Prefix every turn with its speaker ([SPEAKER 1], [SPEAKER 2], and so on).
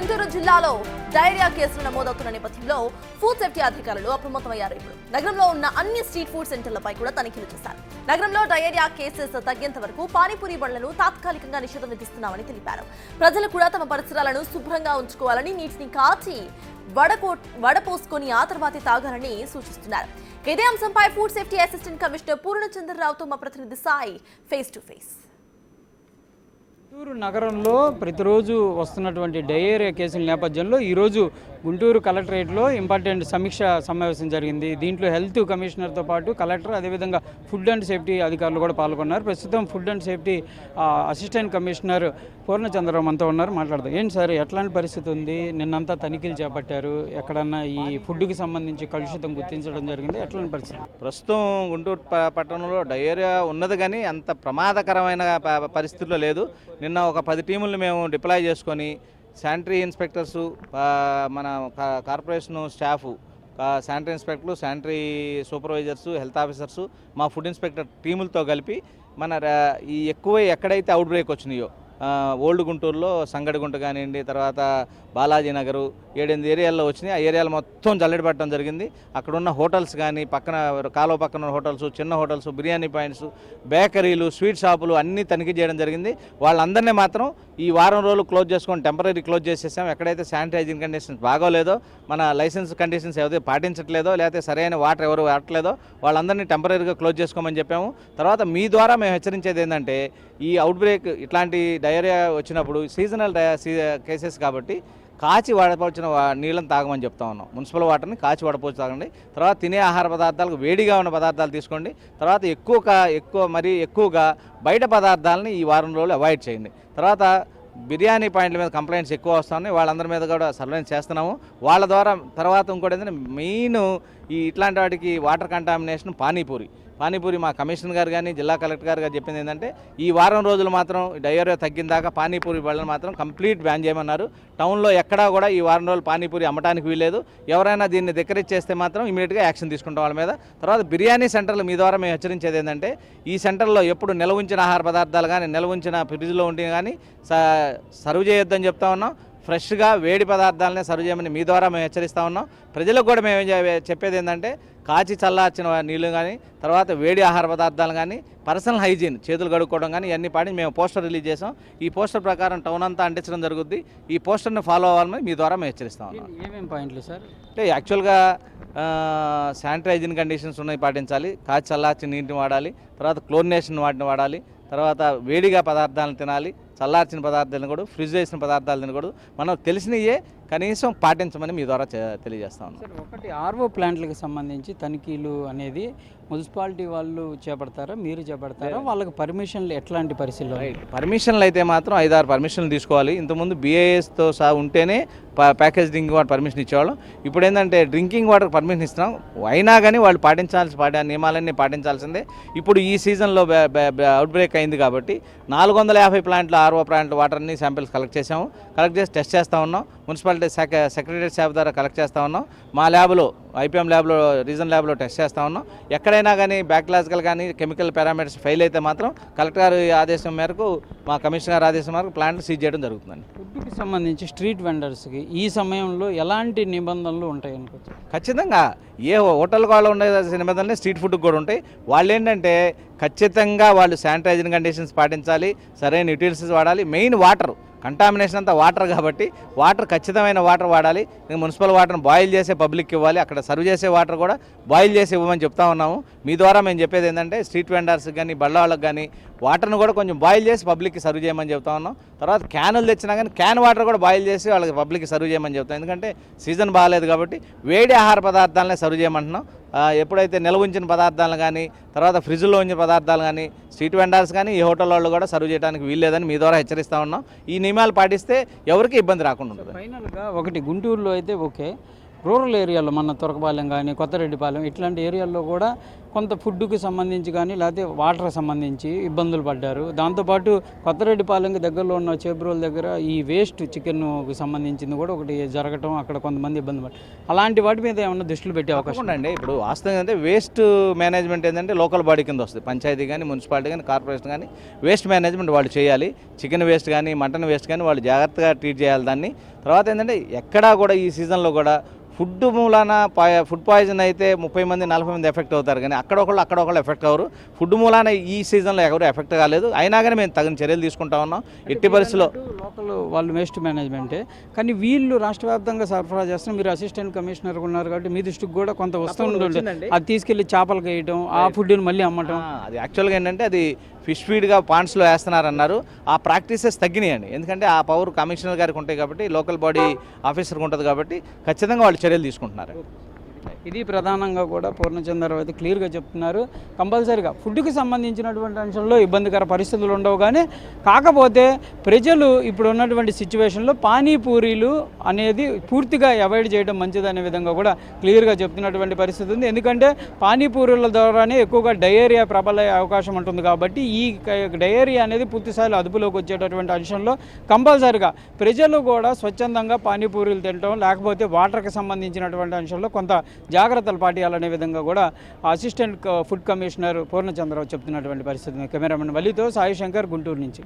[SPEAKER 1] గుంటూరు జిల్లాలో డయేరియా కేసులు నమోదవుతున్న నేపథ్యంలో ఫుడ్ సేఫ్టీ అధికారులు అప్రమత్తమయ్యారు. ఇప్పుడు నగరంలో ఉన్న అన్ని స్ట్రీట్ ఫుడ్ సెంటర్లపై కూడా తనిఖీలు చేశారు. నగరంలో డయేరియా కేసెస్ తగ్గేంత వరకు పానీపూరి బండ్లను తాత్కాలికంగా నిషేధం విధిస్తున్నామని తెలిపారు. ప్రజలు కూడా తమ పరిసరాలను శుభ్రంగా ఉంచుకోవాలని, నీటిని కాచి వడపోసుకొని ఆ తర్వాతే తాగాలని సూచిస్తున్నారు. ఇదే అంశంపై ఫుడ్ సేఫ్టీ అసిస్టెంట్ కమిషనర్ పూర్ణచంద్రరావుతో మా ప్రతినిధి Sai face to face.
[SPEAKER 2] Guntur నగరంలో ప్రతిరోజు వస్తున్నటువంటి డయేరియా కేసుల నేపథ్యంలో ఈరోజు గుంటూరు కలెక్టరేట్లో ఇంపార్టెంట్ సమీక్ష సమావేశం జరిగింది. దీంట్లో హెల్త్ కమిషనర్తో పాటు కలెక్టర్, అదేవిధంగా ఫుడ్ అండ్ సేఫ్టీ అధికారులు కూడా పాల్గొన్నారు. ప్రస్తుతం food and safety assistant commissioner Purnachandrarao మనతో ఉన్నారు. మాట్లాడదాం. ఏంటి సార్, ఎట్లాంటి పరిస్థితి ఉంది? నిన్నంతా తనిఖీలు చేపట్టారు. ఎక్కడన్నా ఈ ఫుడ్కి సంబంధించి కలుషితం గుర్తించడం జరిగింది. ఎట్లాంటి పరిస్థితి?
[SPEAKER 3] ప్రస్తుతం గుంటూరు పట్టణంలో డయేరియా ఉన్నది, కానీ అంత ప్రమాదకరమైన పరిస్థితుల్లో లేదు. నిన్న ఒక 10 టీములను మేము డిప్లాయ్ చేసుకొని శానిటరీ ఇన్స్పెక్టర్సు, మన కార్పొరేషన్ స్టాఫ్, శానిటరీ ఇన్స్పెక్టర్లు, శానిటరీ సూపర్వైజర్సు, హెల్త్ ఆఫీసర్సు, మా ఫుడ్ ఇన్స్పెక్టర్ టీములతో కలిపి మన ఈ ఎక్కువ ఎక్కడైతే అవుట్ బ్రేక్ వచ్చినాయో ఓల్డ్ గుంటూరులో సంగడిగుంట కానివ్వండి, తర్వాత బాలాజీ నగరు 7-8 ఏరియాల్లో వచ్చినాయి. ఆ ఏరియాలు మొత్తం జల్లెడ పట్టడం జరిగింది. అక్కడ ఉన్న హోటల్స్ కానీ, పక్కన కాలువ పక్కన ఉన్న హోటల్స్, చిన్న హోటల్స్, బిర్యానీ పాయింట్స్, బేకరీలు, స్వీట్ షాపులు అన్నీ తనిఖీ చేయడం జరిగింది. వాళ్ళందరినీ మాత్రం ఈ వారం రోజులు క్లోజ్ చేసుకొని టెంపరీ క్లోజ్ చేసేసాం. ఎక్కడైతే శానిటైజింగ్ కండిషన్స్ బాగోలేదో, మన లైసెన్స్ కండిషన్స్ ఏదైతే పాటించట్లేదో, లేకపోతే సరైన వాటర్ ఎవరు వాడట్లేదో వాళ్ళందరినీ టెంపరీగా క్లోజ్ చేసుకోమని చెప్పాము. తర్వాత మీ ద్వారా మేము హెచ్చరించేది ఏంటంటే, ఈ అవుట్ బ్రేక్ ఇట్లాంటి డయేరియా వచ్చినప్పుడు సీజనల్ కేసెస్ కాబట్టి కాచి వడపోసిన నీళ్ళని తాగమని చెప్తా ఉన్నాం. మున్సిపల్ వాటర్ని కాచి వడపోసి తాగండి. తర్వాత తినే ఆహార పదార్థాలకు వేడిగా ఉన్న పదార్థాలు తీసుకోండి. తర్వాత ఎక్కువగా బయట పదార్థాలని ఈ వారం రోజులు అవాయిడ్ చేయండి. తర్వాత బిర్యానీ పాయింట్ల మీద కంప్లైంట్స్ ఎక్కువ వస్తున్నాయి. వాళ్ళందరి మీద కూడా సర్వేలెన్స్ చేస్తున్నాము. వాళ్ళ ద్వారా తర్వాత ఇంకోటి ఏంటంటే, మెయిన్ ఇట్లాంటి వాటికి వాటర్ కంటామినేషన్ పానీపూరి మా కమిషనర్ గారు కానీ జిల్లా కలెక్టర్ గారు చెప్పింది ఏంటంటే, ఈ వారం రోజులు మాత్రం డయేరియా తగ్గిన దాకా పానీపూరి బళ్ళని మాత్రం కంప్లీట్ బ్యాన్ చేయమన్నారు. టౌన్లో ఎక్కడా కూడా ఈ వారం రోజులు పానీపూరి అమ్మటానికి వీల్లేదు. ఎవరైనా దీన్ని ధిక్కరించేస్తే మాత్రం ఇమీడియట్గా యాక్షన్ తీసుకుంటాం వాళ్ళ మీద. తర్వాత బిర్యానీ సెంటర్లు మీ ద్వారా మేము హెచ్చరించేది ఏంటంటే, ఈ సెంటర్లో ఎప్పుడు నిల్వ ఉంచిన ఆహార పదార్థాలు కానీ, నిల్వ ఉంచిన ఫ్రిడ్జ్లో ఉంటే కానీ సర్వ్ చేయొద్దని చెప్తా ఉన్నాం. ఫ్రెష్గా వేడి పదార్థాలనే సర్వ్ చేయమని మీ ద్వారా మేము హెచ్చరిస్తూ ఉన్నాం. ప్రజలకు కూడా మేము చెప్పేది ఏంటంటే, కాచి చల్లార్చిన నీళ్లు కానీ, తర్వాత వేడి ఆహార పదార్థాలు కానీ, పర్సనల్ హైజీన్, చేతులు కడుక్కోవడం కానీ ఇవన్నీ పాటించి మేము పోస్టర్ రిలీజ్ చేసాం. ఈ పోస్టర్ ప్రకారం టౌన్ అంతా అంటించడం జరుగుద్ది. ఈ పోస్టర్ని ఫాలో అవ్వాలని మీ ద్వారా మేము హెచ్చరిస్తాం.
[SPEAKER 2] ఏమేమి పాయింట్లు సార్?
[SPEAKER 3] అంటే యాక్చువల్గా శానిటైజింగ్ కండిషన్స్ ఉన్నాయి, పాటించాలి. కాచి చల్లార్చిన నీటిని వాడాలి. తర్వాత క్లోరినేషన్ వాటిని వాడాలి. తర్వాత వేడిగా పదార్థాలను తినాలి. చల్లార్చిన పదార్థాలు తినకూడదు, ఫ్రిడ్జ్ చేసిన పదార్థాలు తినకూడదు. మనం తెలిసినయే కనీసం పాటించమని మీ ద్వారా తెలియజేస్తా ఉన్నాం.
[SPEAKER 2] సార్, ఒకటి ఆర్ఓ ప్లాంట్లకు సంబంధించి తనిఖీలు అనేది మున్సిపాలిటీ వాళ్ళు చేపడతారా, మీరు చేపడతారా? వాళ్ళకి పర్మిషన్లు ఎట్లాంటి పరిస్థితుల్లో?
[SPEAKER 3] పర్మిషన్లు అయితే మాత్రం 5-6 పర్మిషన్లు తీసుకోవాలి. ఇంతకుముందు BISతో సహా ఉంటేనే ప్యాకేజ్ డ్రింకింగ్ వాటర్ పర్మిషన్ ఇచ్చేవాళ్ళం. ఇప్పుడు ఏంటంటే డ్రింకింగ్ వాటర్ పర్మిషన్ ఇస్తున్నాం. అయినా కానీ వాళ్ళు నియమాలన్నీ పాటించాల్సిందే. ఇప్పుడు ఈ సీజన్లో అవుట్ బ్రేక్ అయింది కాబట్టి 450 ప్లాంట్లు ఆర్ఓ ప్లాంట్ వాటర్ని శాంపిల్స్ కలెక్ట్ చేసి టెస్ట్ చేస్తూ ఉన్నాం. మున్సిపాలిటీ సెక్రటరీ స్టాఫ్ ద్వారా కలెక్ట్ చేస్తూ ఉన్నాం. మా ల్యాబ్లో, IPM ల్యాబ్లో, రీజన్ ల్యాబ్లో టెస్ట్ చేస్తూ ఉన్నాం. ఎక్కడైనా కానీ బ్యాక్లాజికల్ కానీ కెమికల్ పారామీటర్స్ ఫెయిల్ అయితే మాత్రం కలెక్టర్ గారి ఆదేశం మేరకు, మా కమిషనర్ గారి ఆదేశం మేరకు ప్లాంట్లు సీజ్ చేయడం జరుగుతుందండి.
[SPEAKER 2] ఫుడ్కి సంబంధించి స్ట్రీట్ వెండర్స్కి ఈ సమయంలో ఎలాంటి నిబంధనలు ఉంటాయి అనుకోవచ్చు?
[SPEAKER 3] ఖచ్చితంగా ఏ హోటల్ వాళ్ళు ఉండే నిబంధనలు స్ట్రీట్ ఫుడ్కి కూడా ఉంటాయి. వాళ్ళు ఏంటంటే ఖచ్చితంగా వాళ్ళు శానిటైజింగ్ కండిషన్స్ పాటించాలి, సరైన యూటిలిటీస్ వాడాలి. మెయిన్ వాటర్ కంటామినేషన్ అంతా వాటర్ కాబట్టి ఖచ్చితమైన వాటర్ వాడాలి. మున్సిపల్ వాటర్ని బాయిల్ చేసే పబ్లిక్ ఇవ్వాలి. అక్కడ సర్వ్ చేసే వాటర్ కూడా బాయిల్ చేసి ఇవ్వమని చెప్తా ఉన్నాము. మీ ద్వారా మేము చెప్పేది ఏంటంటే, స్ట్రీట్ వెండర్స్కి కానీ బళ్ళ వాళ్ళకి కానీ వాటర్ని కూడా కొంచెం బాయిల్ చేసి పబ్లిక్కి సర్వ్ చేయమని చెప్తా ఉన్నాం. తర్వాత క్యానులు తెచ్చినా కానీ క్యాన్ వాటర్ కూడా బాయిల్ చేసి వాళ్ళకి పబ్లిక్కి సర్వ్ చేయమని చెప్తాం. ఎందుకంటే సీజన్ బాగాలేదు కాబట్టి వేడి ఆహార పదార్థాలనే సర్వ్ చేయమంటున్నాం. ఎప్పుడైతే నిల్వ ఉంచిన పదార్థాలను కానీ, తర్వాత ఫ్రిడ్జ్లో ఉంచిన పదార్థాలు కానీ స్ట్రీట్ వెండర్స్ కానీ ఈ హోటల్ వాళ్ళు కూడా సర్వ్ చేయడానికి వీల్లేదని మీ ద్వారా హెచ్చరిస్తూ ఉన్నాం. ఈ నియమాలు పాటిస్తే ఎవరికి ఇబ్బంది రాకుండా ఉంటుంది.
[SPEAKER 2] ఫైనల్గా ఒకటి, గుంటూరులో అయితే ఓకే, రూరల్ ఏరియాలో మన తొరకపాలెం కానీ, కొత్తరెడ్డిపాలెం ఇట్లాంటి ఏరియాల్లో కూడా కొంత ఫుడ్కి సంబంధించి కానీ లేకపోతే వాటర్ సంబంధించి ఇబ్బందులు పడ్డారు. దాంతోపాటు కొత్తరెడ్డిపాలెంకి దగ్గరలో ఉన్న చేబ్రోల్ దగ్గర ఈ వేస్ట్ చికెన్కి సంబంధించింది కూడా ఒకటి జరగటం, అక్కడ కొంతమంది ఇబ్బంది పడ్డారు. అలాంటి వాటి మీద ఏమన్నా దృష్టిలో పెట్టే అవకాశం
[SPEAKER 3] అండి. ఇప్పుడు వాస్తవంగా అంటే వేస్ట్ మేనేజ్మెంట్ ఏంటంటే లోకల్ బాడీ కింద వస్తుంది. పంచాయతీ కానీ, మున్సిపాలిటీ కానీ, కార్పొరేషన్ కానీ వేస్ట్ మేనేజ్మెంట్ వాళ్ళు చేయాలి. చికెన్ వేస్ట్ కానీ, మటన్ వేస్ట్ కానీ వాళ్ళు జాగ్రత్తగా ట్రీట్ చేయాలి దాన్ని. తర్వాత ఏంటంటే ఎక్కడా కూడా ఈ సీజన్లో కూడా ఫుడ్ మూలాన ఫుడ్ పాయిజన్ అయితే 30 మంది 40 మంది ఎఫెక్ట్ అవుతారు, కానీ అక్కడొకళ్ళు ఎఫెక్ట్ అవ్వరు. ఫుడ్ మూలాన ఈ సీజన్లో ఎవరు ఎఫెక్ట్ కాలేదు. అయినా కానీ మేము తగిన చర్యలు తీసుకుంటా ఉన్నాం. ఎట్టి పరిస్థితుల్లో
[SPEAKER 2] లోకల్ వాళ్ళు వేస్ట్ మేనేజ్మెంటే, కానీ వీళ్ళు రాష్ట్ర వ్యాప్తంగా సరఫరా చేస్తున్నారు. మీరు అసిస్టెంట్ కమిషనర్ ఉన్నారు కాబట్టి మీ దృష్టికి కూడా కొంత వస్తుంది. అది తీసుకెళ్లి చేపలకు వేయటం, ఆ ఫుడ్ని మళ్ళీ అమ్మటం,
[SPEAKER 3] అది యాక్చువల్గా ఏంటంటే అది ఫిష్ ఫీడ్గా పాండ్స్లో వేస్తున్నారన్నారు. ఆ ప్రాక్టీసెస్ తగ్గినాయండి. ఎందుకంటే ఆ పవర్ కమిషనర్ గారికి ఉంటాయి కాబట్టి, లోకల్ బాడీ ఆఫీసర్కి ఉంటుంది కాబట్టి ఖచ్చితంగా వాళ్ళు చర్యలు తీసుకుంటున్నారు.
[SPEAKER 2] ఇది ప్రధానంగా కూడా పూర్ణచంద్రరావు అయితే క్లియర్గా చెప్తున్నారు. కంపల్సరీగా ఫుడ్కి సంబంధించినటువంటి అంశంలో ఇబ్బందికర పరిస్థితులు ఉండవు, కానీ కాకపోతే ప్రజలు ఇప్పుడు ఉన్నటువంటి సిచ్యువేషన్లో పానీపూరీలు అనేది పూర్తిగా అవాయిడ్ చేయడం మంచిదనే విధంగా కూడా క్లియర్గా చెప్తున్నటువంటి పరిస్థితి ఉంది. ఎందుకంటే పానీపూరీల ద్వారానే ఎక్కువగా డయేరియా ప్రబలే అవకాశం ఉంటుంది కాబట్టి ఈ డయేరియా అనేది పూర్తిస్థాయిలో అదుపులోకి వచ్చేటటువంటి అంశంలో కంపల్సరీగా ప్రజలు కూడా స్వచ్ఛందంగా పానీపూరీలు తినడం, లేకపోతే వాటర్కి సంబంధించినటువంటి అంశంలో కొంత జాగ్రత్తలు పాటించాలనే విధంగా కూడా అసిస్టెంట్ ఫుడ్ కమిషనర్ పూర్ణచంద్రరావు చెప్తున్నటువంటి పరిస్థితి. కెమెరామెన్ వల్లితో సాయి శంకర్, గుంటూరు నుంచి.